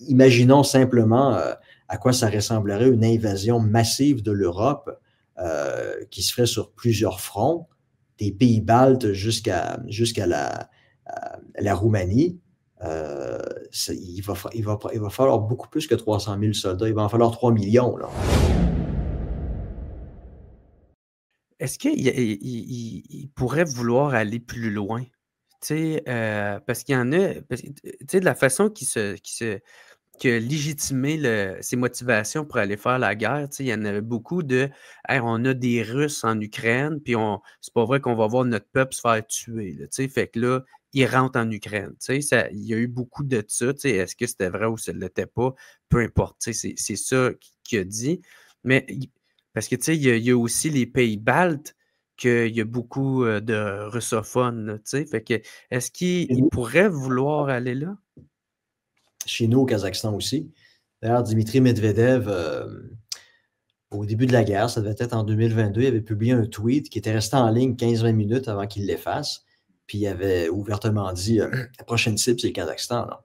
imaginons simplement à quoi ça ressemblerait une invasion massive de l'Europe qui se ferait sur plusieurs fronts, des pays baltes jusqu'à la Roumanie. Il va falloir beaucoup plus que 300 000 soldats. Il va en falloir 3 millions, là. Est-ce qu'il pourrait vouloir aller plus loin? Parce qu'il y en a, de la façon qui a légitimé ses motivations pour aller faire la guerre, il y en avait beaucoup de hey, on a des Russes en Ukraine, puis c'est pas vrai qu'on va voir notre peuple se faire tuer. Là, fait que là, ils rentrent en Ukraine. Il y a eu beaucoup de ça. Est-ce que c'était vrai ou ça ne l'était pas? Peu importe. C'est ça qu'il a dit. Mais parce que il y a aussi les pays baltes, qu'il y a beaucoup de russophones. Là, fait que est-ce qu'il pourrait vouloir aller là? Chez nous, au Kazakhstan aussi. D'ailleurs, Dimitri Medvedev, au début de la guerre, ça devait être en 2022, il avait publié un tweet qui était resté en ligne 15-20 minutes avant qu'il l'efface. Puis il avait ouvertement dit la prochaine cible, c'est le Kazakhstan. Là.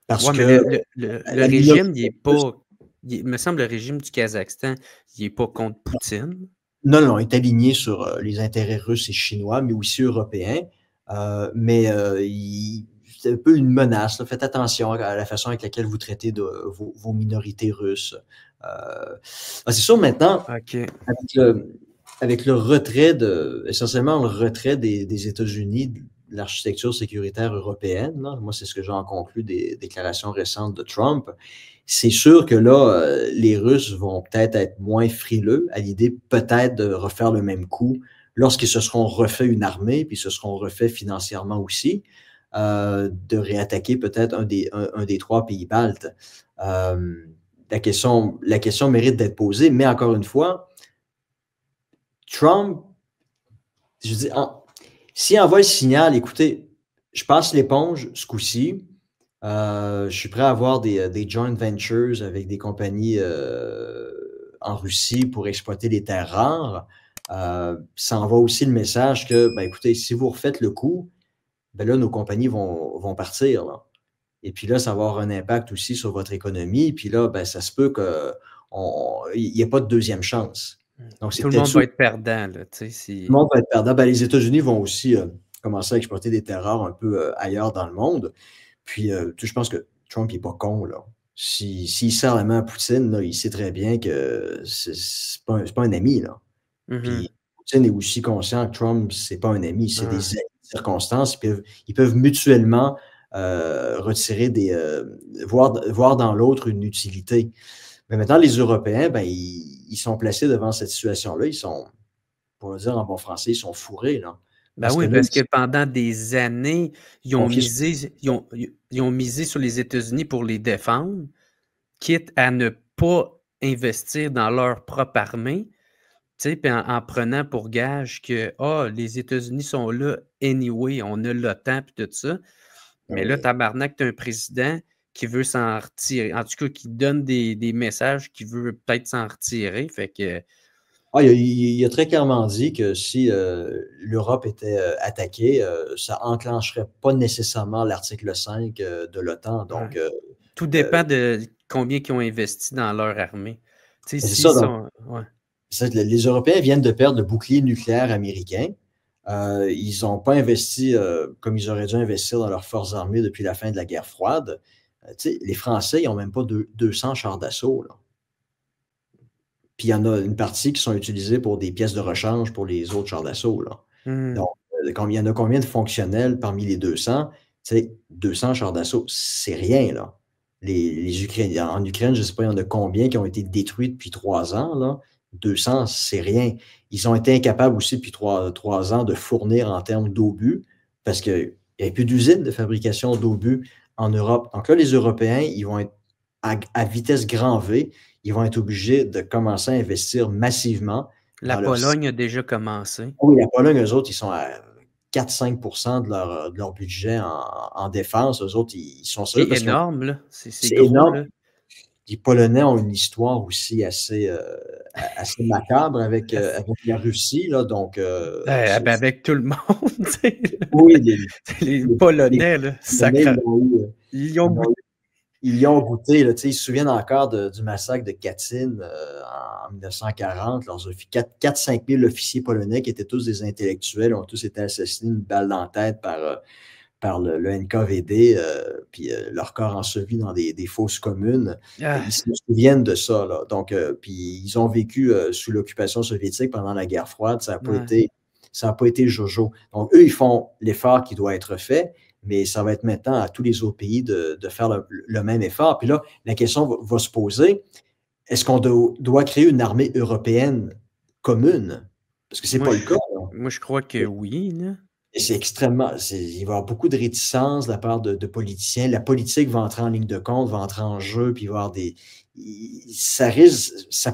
Parce que le régime, il me semble le régime du Kazakhstan, il n'est pas contre Poutine. Non, il est aligné sur les intérêts russes et chinois, mais aussi européens. C'est un peu une menace. Là. Faites attention à la façon avec laquelle vous traitez de vos minorités russes. C'est sûr, maintenant, avec le retrait essentiellement le retrait des États-Unis de l'architecture sécuritaire européenne, là, moi, c'est ce que j'en conclus des déclarations récentes de Trump. C'est sûr que là, les Russes vont peut-être être moins frileux à l'idée peut-être de refaire le même coup lorsqu'ils se seront refait une armée, puis se seront refait financièrement aussi, de réattaquer peut-être un des 3 pays baltes. La question mérite d'être posée, mais encore une fois, Trump, je dis, s'il envoie le signal, écoutez, je passe l'éponge ce coup-ci, je suis prêt à avoir des joint ventures avec des compagnies en Russie pour exploiter les terres rares. Ça envoie aussi le message que, écoutez, si vous refaites le coup, là, nos compagnies vont partir. Là. Et puis là, ça va avoir un impact aussi sur votre économie. Puis là, ça se peut qu'il n'y ait pas de deuxième chance. Donc, tout le monde va être perdant. Là, Tout le monde va être perdant. Les États-Unis vont aussi commencer à exploiter des terres rares un peu ailleurs dans le monde. Puis, je pense que Trump n'est pas con. Là. S'il serre la main à Poutine, là, il sait très bien que c'est pas un ami. Là. Puis, Poutine est aussi conscient que Trump, c'est pas un ami. C'est des circonstances. Ils peuvent mutuellement retirer voir dans l'autre une utilité. Mais maintenant, les Européens, ils sont placés devant cette situation-là. Ils sont, pour le dire en bon français, ils sont fourrés. Là. Parce que pendant des années, ils ont misé sur les États-Unis pour les défendre, quitte à ne pas investir dans leur propre armée, puis en prenant pour gage que les États-Unis sont là anyway, on a l'OTAN et tout ça. Mais là, tabarnak, tu as un président qui veut s'en retirer. En tout cas, qui donne des messages qui veut peut-être s'en retirer. Fait que. Il a très clairement dit que si l'Europe était attaquée, ça enclencherait pas nécessairement l'article 5 de l'OTAN. Donc, tout dépend de combien ils ont investi dans leur armée. C'est ça. Les Européens viennent de perdre le bouclier nucléaire américain. Ils n'ont pas investi comme ils auraient dû investir dans leurs forces armées depuis la fin de la guerre froide. Les Français, ils n'ont même pas 200 chars d'assaut. Là. Puis il y en a une partie qui sont utilisées pour des pièces de rechange pour les autres chars d'assaut. Donc, il y en a combien de fonctionnels parmi les 200? 200 chars d'assaut, c'est rien. Là. Les Ukrainiens, en Ukraine, je ne sais pas, il y en a combien qui ont été détruits depuis 3 ans. Là. 200, c'est rien. Ils ont été incapables aussi depuis 3 ans de fournir en termes d'obus parce qu'il n'y a plus d'usine de fabrication d'obus en Europe. Donc là, les Européens, ils vont être à vitesse grand V, ils vont être obligés de commencer à investir massivement. La Pologne a déjà commencé. Oui, la Pologne, eux autres, ils sont à 4-5% de leur budget en défense. Eux autres, ils sont sérieux. C'est énorme, là. C'est gros, énorme. Là. Les Polonais ont une histoire aussi assez macabre avec la Russie. Là, donc, avec tout le monde. Oui, les Polonais, là, ils ont ils y ont goûté. Là, ils se souviennent encore du massacre de Katyn en 1940. Leur 4-5 000 officiers polonais qui étaient tous des intellectuels ont tous été assassinés une balle dans la tête par le NKVD, puis leur corps enseveli dans des fosses communes. Ils se souviennent de ça. Là. Donc, puis ils ont vécu sous l'occupation soviétique pendant la guerre froide. Ça n'a pas été jojo. Donc, eux, ils font l'effort qui doit être fait, mais ça va être maintenant à tous les autres pays de faire le même effort. Puis là, la question va se poser, est-ce qu'on doit créer une armée européenne commune? Parce que ce n'est pas le cas. Là. Moi, je crois que oui. Là. Et c'est extrêmement. Il va y avoir beaucoup de réticence de la part de politiciens. La politique va entrer en ligne de compte, va entrer en jeu, puis il va y avoir des. Ça risque. Je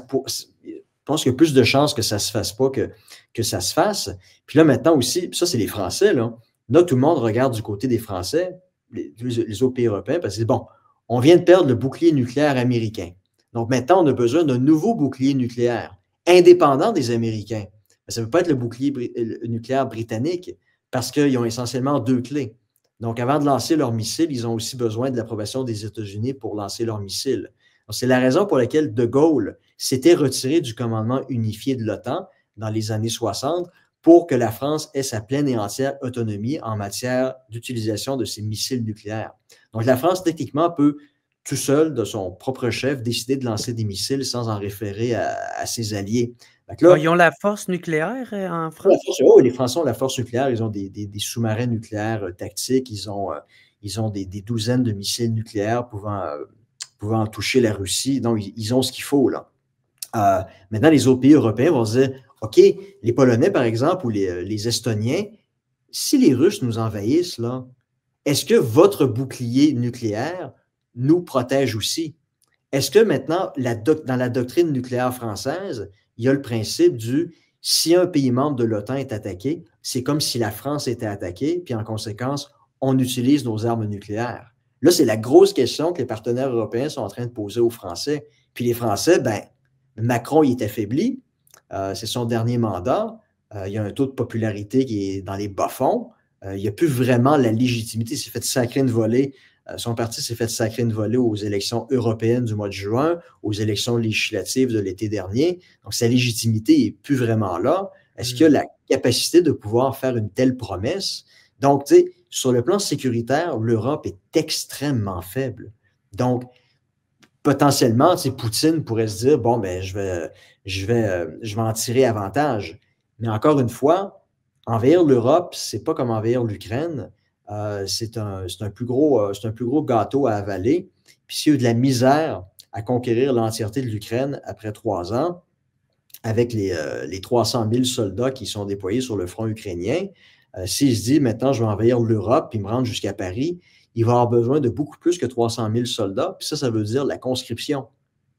pense qu'il y a plus de chances que ça ne se fasse pas que ça se fasse. Puis là, maintenant aussi, ça, c'est les Français. Là, tout le monde regarde du côté des Français, les autres pays européens, parce que bon, on vient de perdre le bouclier nucléaire américain. Donc maintenant, on a besoin d'un nouveau bouclier nucléaire, indépendant des Américains. Ça ne peut pas être le bouclier nucléaire britannique, parce qu'ils ont essentiellement 2 clés. Donc, avant de lancer leurs missiles, ils ont aussi besoin de l'approbation des États-Unis pour lancer leurs missiles. C'est la raison pour laquelle De Gaulle s'était retiré du commandement unifié de l'OTAN dans les années 60 pour que la France ait sa pleine et entière autonomie en matière d'utilisation de ses missiles nucléaires. Donc, la France, techniquement, peut tout seul, de son propre chef, décider de lancer des missiles sans en référer à ses alliés. Là, ils ont la force nucléaire en France? Les Français ont la force nucléaire. Ils ont des sous-marins nucléaires tactiques. Ils ont des douzaines de missiles nucléaires pouvant toucher la Russie. Donc, ils ont ce qu'il faut. Là. Maintenant, les autres pays européens vont se dire, OK, les Polonais, par exemple, ou les Estoniens, si les Russes nous envahissent, là, est-ce que votre bouclier nucléaire nous protège aussi? Est-ce que maintenant, dans la doctrine nucléaire française, il y a le principe si un pays membre de l'OTAN est attaqué, c'est comme si la France était attaquée, puis en conséquence, on utilise nos armes nucléaires. Là, c'est la grosse question que les partenaires européens sont en train de poser aux Français. Puis les Français, Macron, il est affaibli. C'est son dernier mandat. Il y a un taux de popularité qui est dans les bas-fonds. Il n'y a plus vraiment la légitimité. Il s'est fait sacrer une volée. Son parti s'est fait sacrer une volée aux élections européennes du mois de juin, aux élections législatives de l'été dernier. Donc, sa légitimité n'est plus vraiment là. Est-ce qu'il y a la capacité de pouvoir faire une telle promesse? Donc, tu sais, sur le plan sécuritaire, l'Europe est extrêmement faible. Donc, potentiellement, tu sais, Poutine pourrait se dire, bon, je vais en tirer avantage. Mais encore une fois, envahir l'Europe, c'est pas comme envahir l'Ukraine. C'est un plus gros gâteau à avaler. Puis s'il y a eu de la misère à conquérir l'entièreté de l'Ukraine après 3 ans, avec les 300 000 soldats qui sont déployés sur le front ukrainien, s'il se dit maintenant je vais envahir l'Europe puis me rendre jusqu'à Paris, il va avoir besoin de beaucoup plus que 300 000 soldats. Puis ça veut dire la conscription.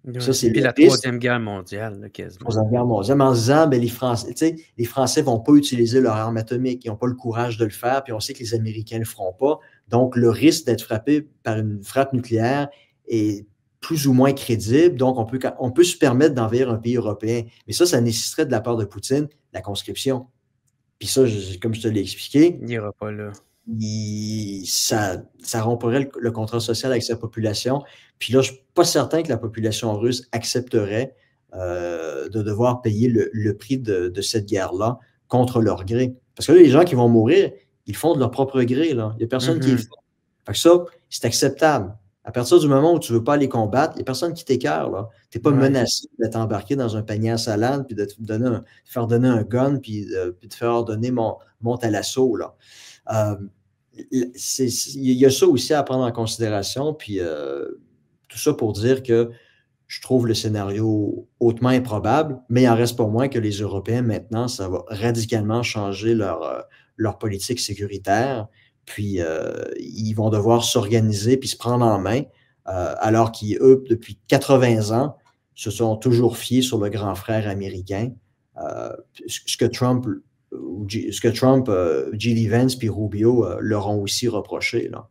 Ouais. Ça, c'est la Troisième Guerre mondiale, là, quasiment. Troisième Guerre mondiale, mais en se disant, les Français ne vont pas utiliser leur arme atomique, ils n'ont pas le courage de le faire, puis on sait que les Américains ne le feront pas. Donc, le risque d'être frappé par une frappe nucléaire est plus ou moins crédible. Donc, on peut se permettre d'envahir un pays européen. Mais ça nécessiterait de la part de Poutine la conscription. Puis ça, comme je te l'ai expliqué, il n'ira pas là. Ça romprait le contrat social avec sa population. Puis là, je ne suis pas certain que la population russe accepterait de devoir payer le prix de cette guerre-là contre leur gré. Parce que là, les gens qui vont mourir, ils font de leur propre gré. Là. Il n'y a personne qui est fait. Fait que ça, c'est acceptable. À partir du moment où tu ne veux pas les combattre, il n'y a personne qui t'écœure. Tu n'es pas menacé d'être embarqué dans un panier à salade, puis de te faire donner un gun, puis de te faire ordonner monte à l'assaut. Il y a ça aussi à prendre en considération, puis tout ça pour dire que je trouve le scénario hautement improbable, mais il en reste pas moins que les Européens, maintenant, ça va radicalement changer leur politique sécuritaire, puis ils vont devoir s'organiser puis se prendre en main, alors qu'eux, depuis 80 ans, se sont toujours fiés sur le grand frère américain, ce que Trump, J.D. Vance puis Rubio leur ont aussi reproché. Là.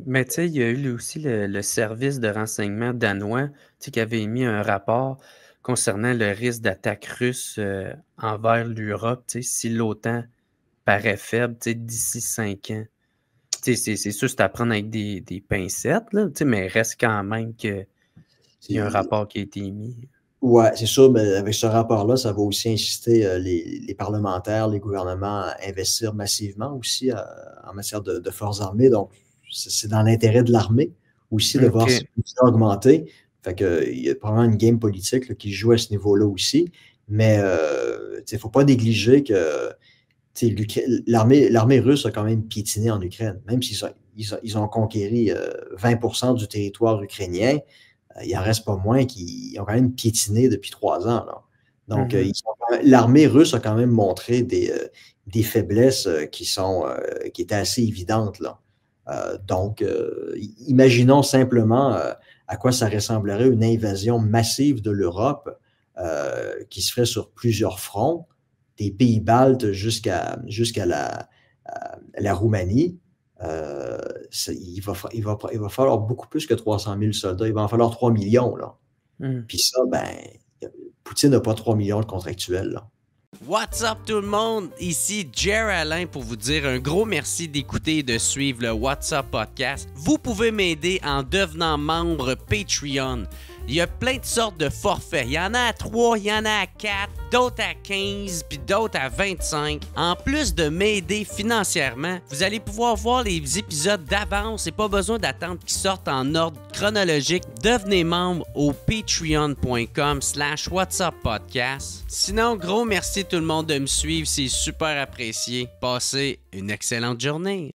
Mais tu sais, il y a eu aussi le service de renseignement danois qui avait émis un rapport concernant le risque d'attaque russe envers l'Europe si l'OTAN paraît faible d'ici 5 ans. C'est sûr, c'est à prendre avec des pincettes, là, mais reste quand même qu'il y a un rapport qui a été émis. Oui, c'est sûr, mais avec ce rapport-là, ça va aussi inciter les parlementaires, les gouvernements à investir massivement aussi en matière de forces armées. Donc, c'est dans l'intérêt de l'armée aussi de voir ce budget augmenter. Fait que, il y a probablement une game politique là, qui joue à ce niveau-là aussi. Mais il ne faut pas négliger que l'armée russe a quand même piétiné en Ukraine. Même s'ils ont conquéri 20% du territoire ukrainien, il en reste pas moins qu'ils ont quand même piétiné depuis 3 ans. Là. Donc, l'armée russe a quand même montré des faiblesses qui étaient assez évidentes. Là. Donc, imaginons simplement à quoi ça ressemblerait une invasion massive de l'Europe qui se ferait sur plusieurs fronts, des pays baltes jusqu'à la Roumanie. Il va falloir beaucoup plus que 300 000 soldats. Il va en falloir 3 millions. Là. Puis ça, Poutine n'a pas 3 millions de contractuels. Là. What's up tout le monde? Ici Jer Alain pour vous dire un gros merci d'écouter et de suivre le What's Up Podcast. Vous pouvez m'aider en devenant membre Patreon. Il y a plein de sortes de forfaits. Il y en a à 3, il y en a à 4, d'autres à 15, puis d'autres à 25. En plus de m'aider financièrement, vous allez pouvoir voir les épisodes d'avance et pas besoin d'attendre qu'ils sortent en ordre chronologique. Devenez membre au patreon.com/whatsapppodcast. Sinon, gros merci tout le monde de me suivre, c'est super apprécié. Passez une excellente journée.